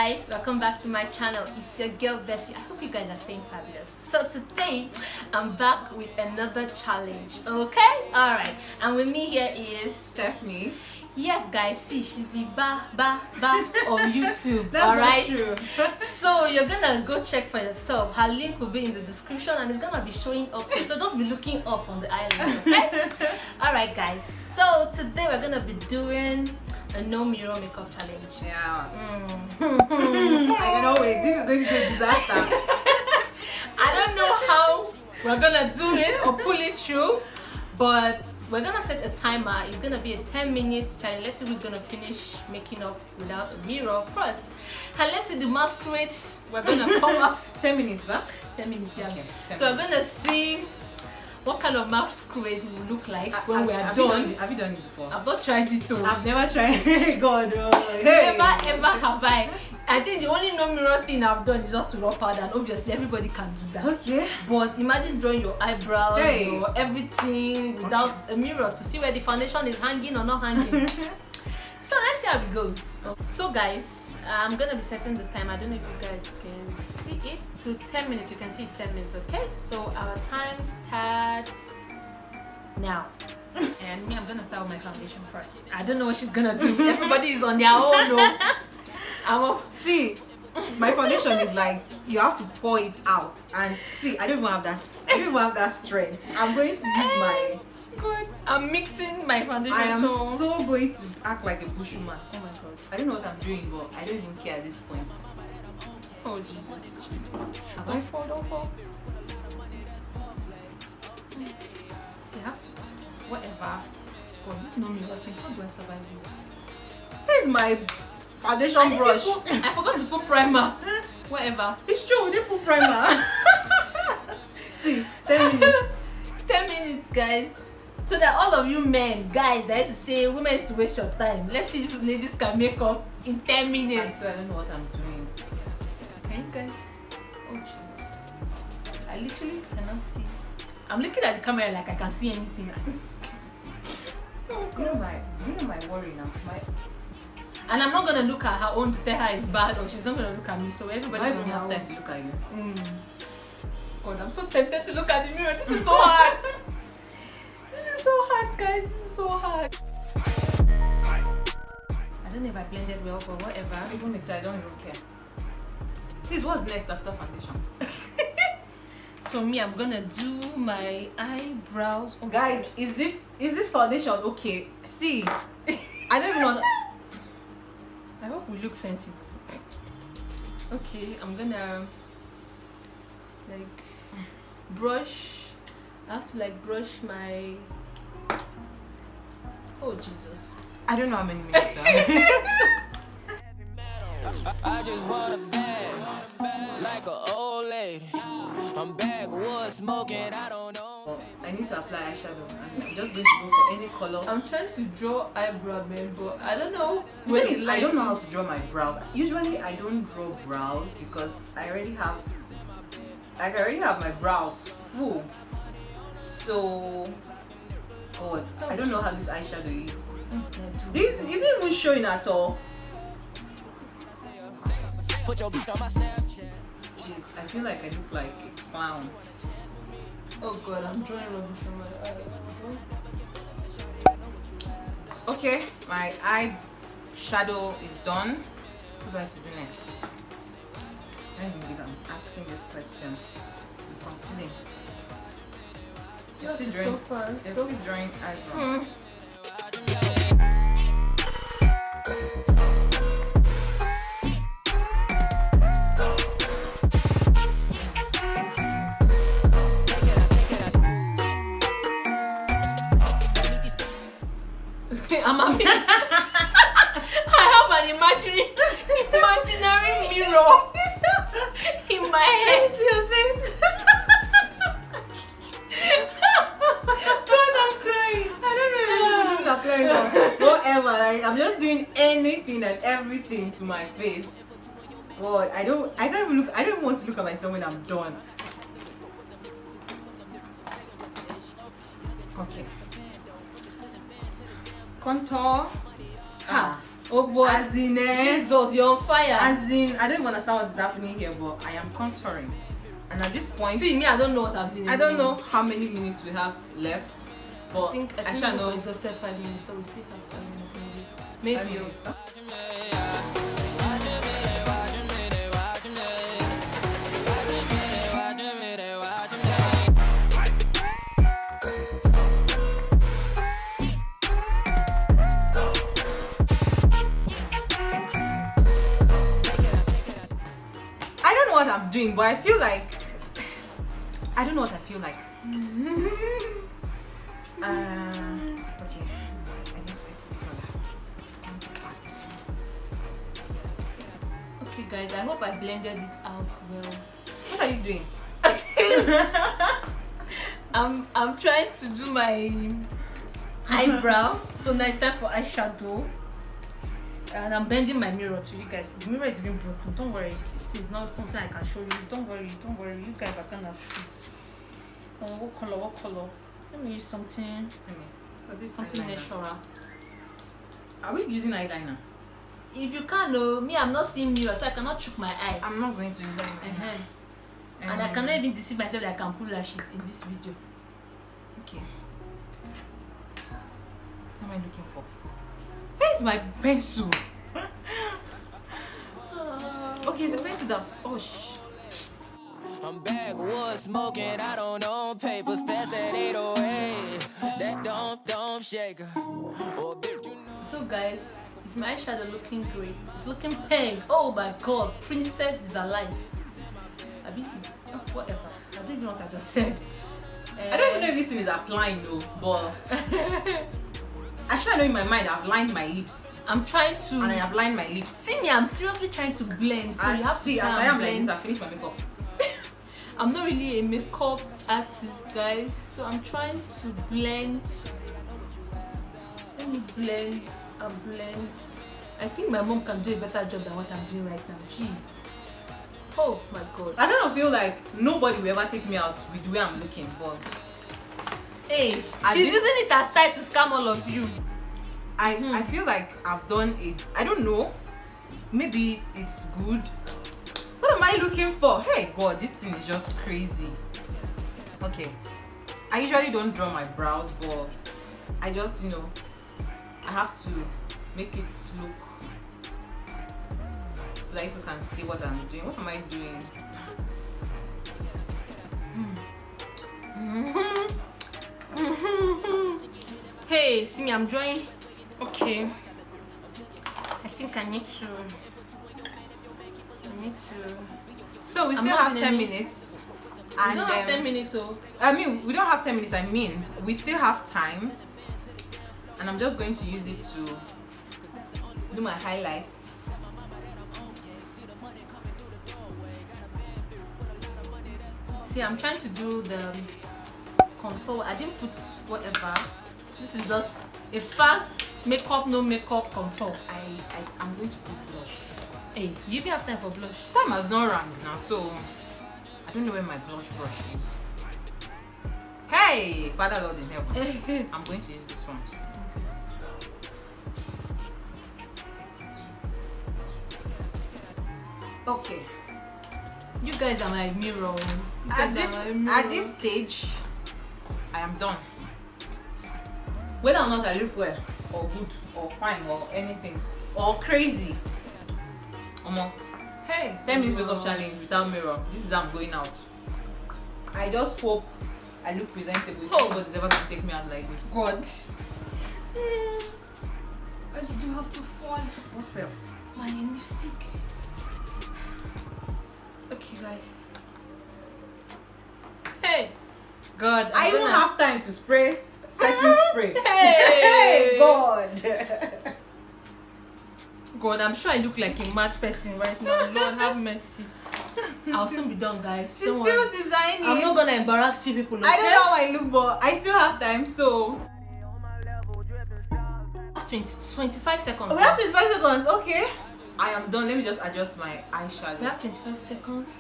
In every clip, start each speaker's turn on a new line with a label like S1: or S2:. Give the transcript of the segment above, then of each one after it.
S1: guys, welcome back to my channel. It's your girl Bessie. I hope you guys are staying fabulous. So today I'm back with another challenge. Okay, all right, and with me here is
S2: Stephanie.
S1: Yes guys, see, she's the ba of YouTube.
S2: That's
S1: all right,
S2: true.
S1: So you're gonna go check for yourself. Her link will be in the description and it's gonna be showing up here, so just be looking up on the island. Okay. All right guys, so today we're gonna be doing a no mirror makeup challenge.
S2: Yeah. I cannot wait. This is going to be a disaster.
S1: I don't know how we're gonna do it or pull it through, but we're gonna set a timer. It's gonna be a 10-minute challenge. Let's see who's gonna finish making up without a mirror first. And let's see the masquerade we're gonna come up.
S2: 10 minutes back?
S1: 10 minutes, yeah.
S2: Okay, 10
S1: so
S2: minutes.
S1: we're gonna see what kind of masquerade will look like when we are done.
S2: Have you done it before?
S1: I've not tried it though.
S2: I've never tried. God, hey.
S1: Never ever have I. I think the only no mirror thing I've done is just to rub powder, and obviously everybody can do that.
S2: Okay.
S1: But imagine drawing your eyebrows,
S2: Hey.
S1: your everything without a mirror to see where the foundation is hanging or not hanging. So let's see how it goes. So guys, I'm gonna be setting the time. I don't know if you guys can see it. To 10 minutes. You can see it's 10 minutes. Okay. So our time starts now. And me, I'm gonna start with my foundation first. I don't know what she's gonna do. Everybody is on their own. No.
S2: See, my foundation is like you have to pour it out, and see, I don't even have that. I don't even have that strength. I'm going to use my.
S1: God, I'm mixing my foundation.
S2: I am so going to act like a bushwoman.
S1: Oh my God.
S2: I don't know what I'm doing, but I don't even care at this point.
S1: Oh Jesus.
S2: Have
S1: Don't
S2: I?
S1: fall, don't fall. See, I have to. Whatever. God, this no mirror thing. How do I survive this?
S2: Here's my foundation brush.
S1: I forgot to put primer. Whatever.
S2: It's true, we didn't put primer. See, 10 minutes.
S1: 10 minutes, guys. So that all of you men, guys, that used to say women used to waste your time. Let's see if ladies can make up in 10 minutes.
S2: I don't know what I'm doing.
S1: Can you guys? Oh Jesus! I literally cannot see. I'm looking at the camera like I can see anything.
S2: You know my worry now.
S1: And I'm not gonna look at her own to tell her it's bad, or she's not gonna look at me. So everybody's
S2: I
S1: on
S2: don't
S1: their
S2: have
S1: own.
S2: time to look at you.
S1: God, I'm so tempted to look at the mirror. This is so hard. This is so hard, guys. This is so hard. I don't know if I blended well, but whatever.
S2: Even if I don't even care. Please, what's next after foundation?
S1: So me, I'm gonna do my eyebrows. Oh,
S2: Guys, is this foundation okay? See, I don't even know.
S1: I hope we look sensible. Okay, I'm gonna like brush. I have to like brush my. Oh Jesus!
S2: I don't know how many minutes.
S3: I just want a bag, like an old lady. I'm backwoods smoking, I don't know.
S2: I need to apply eyeshadow. I'm just going to go for any color.
S1: I'm trying to draw eyebrow men, but I don't know.
S2: The thing is, I don't know how to draw my brows. Usually, I don't draw brows because I already have my brows full. So, God, I don't know how this eyeshadow is. This isn't even showing at all.
S3: Put your beat on my Snapchat.
S2: Jeez, I feel like I look like a clown.
S1: Oh God, I'm drawing rubbish on my eye.
S2: Okay, my eyeshadow is done. What do I have to do next? I don't even think I'm asking this question. I'm concealing. You're still drawing.
S1: So fun.
S2: You're still drawing eyebrow.
S1: I have an imaginary mirror in my head.
S2: See your face.
S1: God, I'm crying.
S2: I don't know if I'm applying or whatever. Like, I'm just doing anything and everything to my face. God, I don't even want to look at myself when I'm done. Okay. Contour.
S1: Oh boy.
S2: As in,
S1: Jesus, you're on fire.
S2: As in, I don't even understand what is happening here, but I am contouring. And at this point,
S1: See me, I don't know what I'm doing.
S2: I don't know how many minutes we have left, but
S1: I think
S2: shall
S1: we
S2: know.
S1: exhausted 5 minutes, so we still have 5 minutes maybe.
S2: 5
S1: Maybe.
S2: minutes. I don't know what I'm doing, but I feel like I don't know what I feel like. Okay, I just set this on.
S1: Okay, guys, I hope I blended it out well.
S2: What are you doing?
S1: I'm trying to do my eyebrow, so now it's time for eyeshadow. And I'm bending my mirror to you guys. The mirror is even broken. Don't worry. This is not something I can show you. Don't worry. You guys are gonna see. What color? Let me use something
S2: Something
S1: natural.
S2: Are we using eyeliner?
S1: If you can't know me, I'm not seeing mirror, so I cannot chook my eye.
S2: I'm not going to use eyeliner.
S1: And I cannot even deceive myself that I can put lashes in this video.
S2: Okay. What am I looking for? Where's my pencil? Okay, it's a pencil that. Oh shh.
S3: I'm backwoods smoking, I don't own papers, pass that 808. That don't shake her. Oh, bitch, you know.
S1: So guys, is my eyeshadow looking great? It's looking pink. Oh my god, princess is alive. Whatever. I don't even know what I just said.
S2: I don't even know if this thing is applying though, but actually I know in my mind I've lined my lips.
S1: I'm trying to.
S2: And I have lined my lips.
S1: See me, I'm seriously trying to blend. So you have to
S2: see, as I am like this, I finished my makeup.
S1: I'm not really a makeup artist, guys, so I'm trying to blend. Let me blend and blend. I think my mom can do a better job than what I'm doing right now. Jeez. Oh my god.
S2: I kind of feel like nobody will ever take me out with the way I'm looking, but
S1: hey, she's using it as style to scam all of you.
S2: I feel like I've done it. I don't know. Maybe it's good. What am I looking for? Hey god, this thing is just crazy. Okay. I usually don't draw my brows, but I just, I have to make it look so that people can see what I'm doing. What am I doing?
S1: Hey, see me, I'm drawing. Okay. I think I need to.
S2: So we still have 10 minutes.
S1: And we don't have 10 minutes, oh.
S2: I mean, we don't have 10 minutes. I mean, we still have time. And I'm just going to use it to do my highlights.
S1: See, I'm trying to do the contour. I didn't put whatever. This is just a fast makeup, no makeup contour.
S2: I'm going to put blush.
S1: Hey, you even have time for blush?
S2: Time has not run now, so I don't know where my blush brush is. Hey, Father Lord in heaven. I'm going to use this one. Okay.
S1: You guys are my mirror.
S2: At this stage, I am done. Whether or not I look well, or good, or fine, or anything, or crazy.
S1: Hey,
S2: 10 minutes makeup challenge without mirror. This is how I'm going out. I just hope I look presentable. Nobody's ever gonna take me out like this.
S1: God. Why did you have to fall?
S2: What fell?
S1: My lipstick. Okay, guys. Hey, God.
S2: I don't have time to spray setting spray.
S1: Hey,
S2: God.
S1: God, I'm sure I look like a mad person right now. Lord have mercy. I'll soon be done, guys.
S2: She's still designing.
S1: I'm not gonna embarrass you people. Okay?
S2: I don't know how I look, but I still have time, so.
S1: 25 seconds.
S2: We have 25 seconds, okay. I am done. Let me just adjust my eyeshadow.
S1: We have 25 seconds.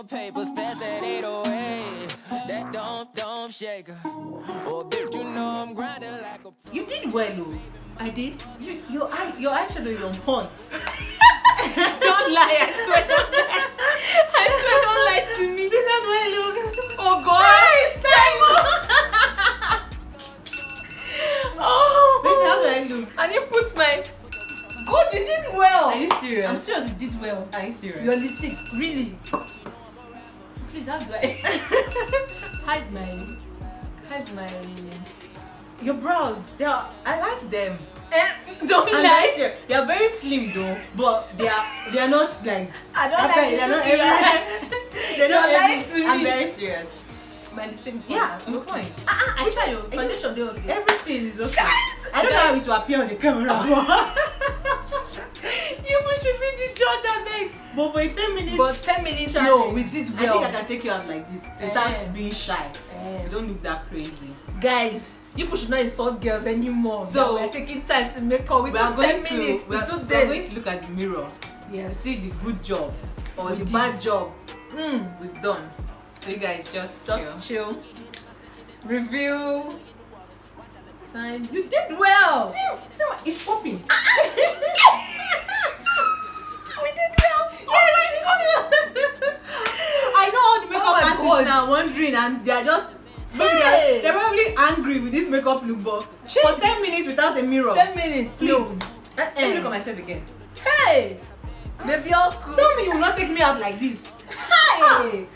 S3: on papers, pass that 808. That don't shake her. Oh, bitch, you know I'm grinding like a pro.
S2: You did well, though.
S1: I did.
S2: Your eyeshadow is on point.
S1: Don't lie, I swear, don't lie. I swear, don't lie to me.
S2: This is well, look.
S1: Oh God.
S2: Nice, time.
S1: Oh.
S2: This is how do I look?
S1: I didn't put my. God, you did well.
S2: Are you serious?
S1: I'm serious, you did well.
S2: Are you serious?
S1: Your lipstick, really. Please, how do I? How's my?
S2: Your brows, I like them.
S1: Don't
S2: And
S1: lie.
S2: they are very slim though, but they are not like
S1: I don't
S2: scattered.
S1: like
S2: They're not
S1: it.
S2: everywhere. They're not
S1: You're lying
S2: everywhere.
S1: to
S2: I'm
S1: me.
S2: very serious.
S1: My lipstick.
S2: Yeah, no point.
S1: I tell you, foundation day okay.
S2: Everything is okay.
S1: Guys,
S2: I don't know how it will appear on the camera.
S1: You should be the judge, I beg.
S2: But for a 10 minutes.
S1: But 10 minutes,
S2: challenge,
S1: no, we did
S2: I
S1: well.
S2: think I can take you out like this without being shy. You don't look that crazy.
S1: Guys, you should not insult girls anymore.
S2: So
S1: we're taking time to make up. We took 10 minutes to do
S2: we're
S1: this.
S2: going to look at the mirror to
S1: Yes.
S2: see the good job or
S1: We
S2: the
S1: did.
S2: bad job we've done. So you guys just
S1: chill. Review time. You did well.
S2: See what it's popping.
S1: We did well.
S2: I know all the makeup
S1: my
S2: artists
S1: God.
S2: now wondering and they're just maybe
S1: Hey.
S2: they're probably angry with this makeup look, but for 10 minutes without a mirror.
S1: 10 minutes.
S2: Please.
S1: No.
S2: Let me look at myself again.
S1: Hey, baby, all cool.
S2: Tell me you will not take me out like this. Hey,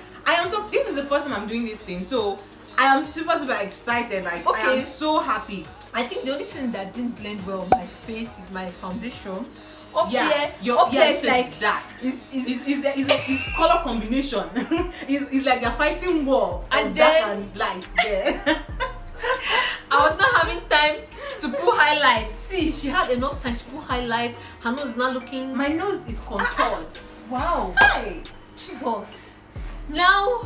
S2: this is the first time I'm doing this thing, so I am super excited. Like I am
S1: Okay.
S2: so happy.
S1: I think the only thing that didn't blend well on my face is my foundation. Up here
S2: it's
S1: is like
S2: dark. It's color combination. it's like they're fighting war
S1: And
S2: of dark
S1: then-
S2: and light there.
S1: I was not having time to put highlights. See, she had enough time to put highlights. Her nose is not looking.
S2: My nose is contoured.
S1: Wow.
S2: Hi.
S1: Jesus. Now,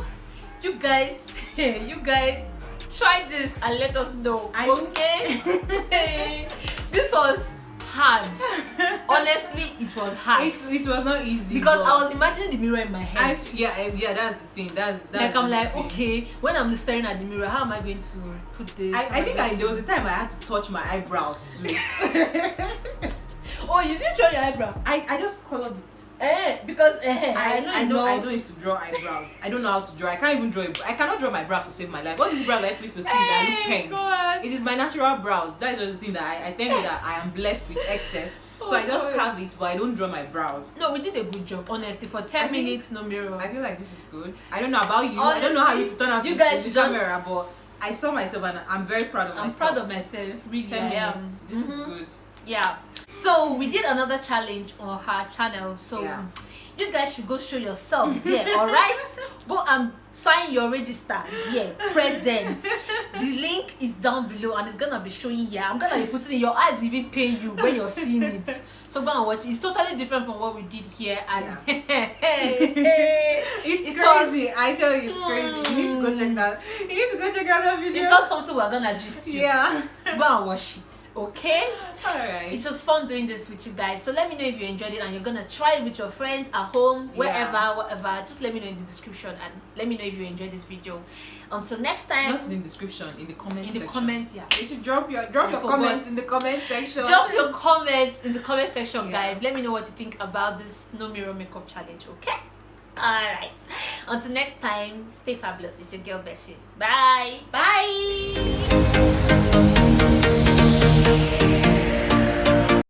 S1: you guys try this and let us know. Okay? This was hard. Honestly, it was hard.
S2: It was not easy
S1: Because
S2: but
S1: I was imagining the mirror in my head.
S2: yeah, that's the thing. That's
S1: like I'm
S2: the
S1: like,
S2: thing.
S1: okay, when I'm staring at the mirror, how am I going to put this?
S2: I think there was a time I had to touch my eyebrows too.
S1: Oh, you didn't draw your eyebrow?
S2: I just colored it.
S1: Because
S2: I don't used to draw eyebrows. I don't know how to draw. I can't even draw. I cannot draw my brows to save my life. All these brows I please to see that look pain.
S1: God.
S2: It is my natural brows. That is just the thing that I thank you that I am blessed with excess. So I just have it, but I don't draw my brows.
S1: No, we did a good job, honestly. For 10 minutes, no mirror.
S2: I feel like this is good. I don't know about you.
S1: Honestly,
S2: I don't know how you to turn out
S1: you
S2: in
S1: guys
S2: the
S1: should just-
S2: camera, but I saw myself and I'm very proud of myself.
S1: I'm proud of myself, really.
S2: 10
S1: I am.
S2: minutes. This is good.
S1: Yeah. So we did another challenge on her channel. So
S2: Yeah.
S1: you guys should go show yourself there, alright? Go and sign your register there, present. The link is down below and it's gonna be showing here. I'm gonna be putting it, your eyes will even pay you when you're seeing it. So go and watch it. It's totally different from what we did here. And
S2: It's
S1: It
S2: crazy.
S1: was-
S2: I tell you, it's crazy. You need to go check that. You need to go check out that video.
S1: it's not something we're gonna just you.
S2: Yeah.
S1: Go and watch it, okay?
S2: Alright.
S1: It was fun doing this with you guys. So let me know if you enjoyed it and you're gonna try it with your friends at home, wherever, whatever. Just let me know in the description and let me know if you enjoyed this video. Until next time.
S2: Not in the description, in the comment
S1: in
S2: section.
S1: the comments, yeah.
S2: You should drop your
S1: forgot.
S2: comments in the comment section.
S1: Drop your comments in the comment section,
S2: Yeah.
S1: guys. Let me know what you think about this no mirror makeup challenge, okay? Alright. Until next time, stay fabulous. It's your girl Bessie. Bye.
S2: Bye.